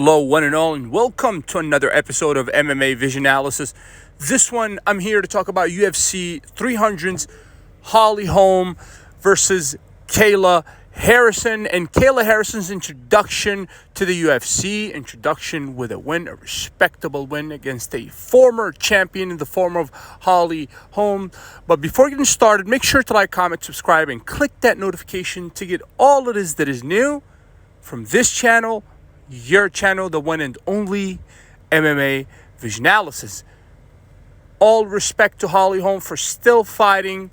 Hello, one and all, and welcome to another episode of MMA Vision Analysis. This one, I'm here to talk about UFC 300's Holm versus Kayla Harrison, and Kayla Harrison's introduction to the UFC, introduction with a win, a respectable win against a former champion in the form of Holm. But before getting started, make sure to like, comment, subscribe, and click that notification to get all it is that is new from this channel, your channel, the one and only MMA Vision Analysis. All respect to Holm for still fighting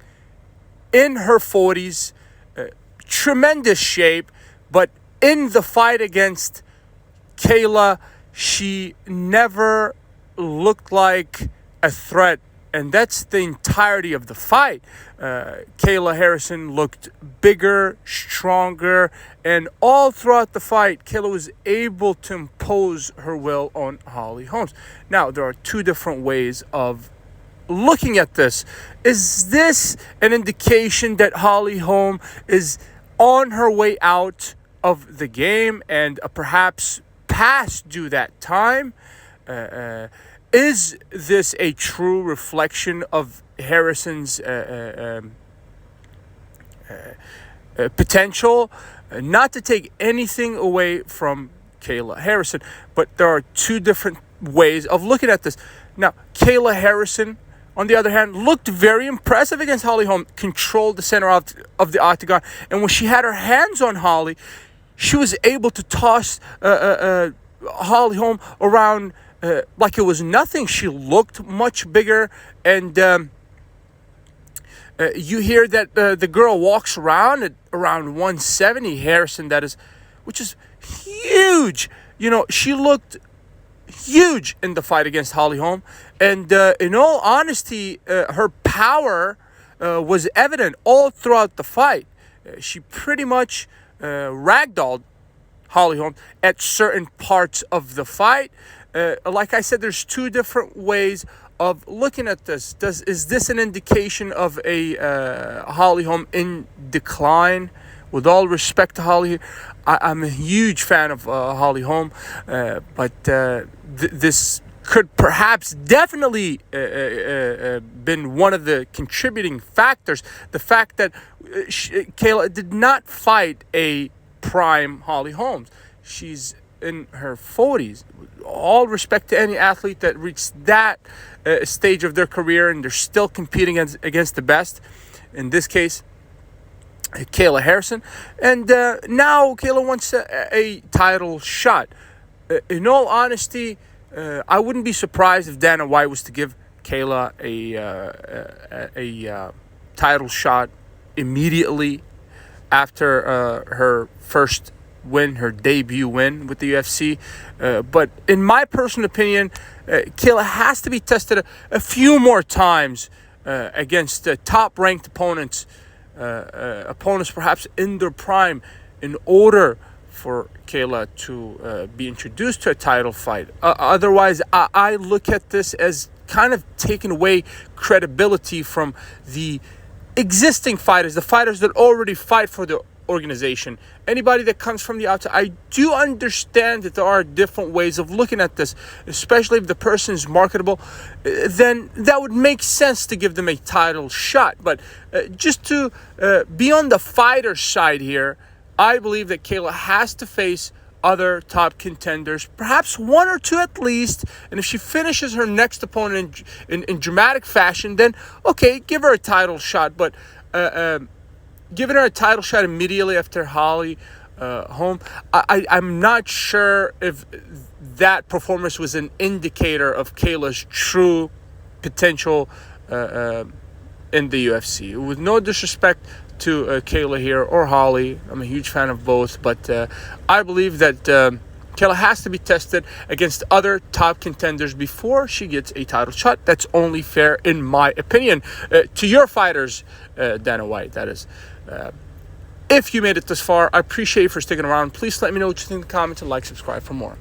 in her 40s. Tremendous shape, but in the fight against Kayla, she never looked like a threat, and that's the entirety of the fight. Kayla Harrison looked bigger, stronger, and all throughout the fight, Kayla was able to impose her will on Holm. Now, there are two different ways of looking at this. Is this an indication that Holm is on her way out of the game and perhaps past due that time? Is this a true reflection of Harrison's potential? Not to take anything away from Kayla Harrison, but there are two different ways of looking at this. Now, Kayla Harrison, on the other hand, looked very impressive against Holm, controlled the center of the octagon, and when she had her hands on Holly, she was able to toss Holm around like it was nothing. She looked much bigger, and you hear that the girl walks around at around 170, Harrison, that is, which is huge. You know, she looked huge in the fight against Holm, and in all honesty, her power was evident all throughout the fight. She pretty much ragdolled Holm at certain parts of the fight. Like I said, there's two different ways of looking at this. Is this an indication of a Holm in decline? With all respect to Holly, I'm a huge fan of Holm, but this could perhaps definitely been one of the contributing factors. The fact that Kayla did not fight a prime Holm. She's in her 40s. All respect to any athlete that reached that stage of their career and they're still competing against the best. In this case, Kayla Harrison. And now Kayla wants a title shot. In all honesty, I wouldn't be surprised if Dana White was to give Kayla a title shot immediately after her first win, her debut win with the UFC. But in my personal opinion, Kayla has to be tested a few more times against top-ranked opponents, opponents perhaps in their prime, in order for Kayla to be introduced to a title fight. Otherwise, I look at this as kind of taking away credibility from the existing fighters, the fighters that already fight for the organization. Anybody that comes from the outside, I do understand that there are different ways of looking at this, especially if the person is marketable, then that would make sense to give them a title shot. But just to be on the fighter side here, I believe that Kayla has to face other top contenders, perhaps one or two at least, and if she finishes her next opponent in dramatic fashion, then okay, give her a title shot. But giving her a title shot immediately after Holm, I'm not sure if that performance was an indicator of Kayla's true potential in the UFC. With no disrespect to Kayla here or Holly, I'm a huge fan of both, but I believe that Kayla has to be tested against other top contenders before she gets a title shot. That's only fair in my opinion. To your fighters, Dana White, that is. If you made it this far, I appreciate you for sticking around. Please let me know what you think in the comments and like, subscribe for more.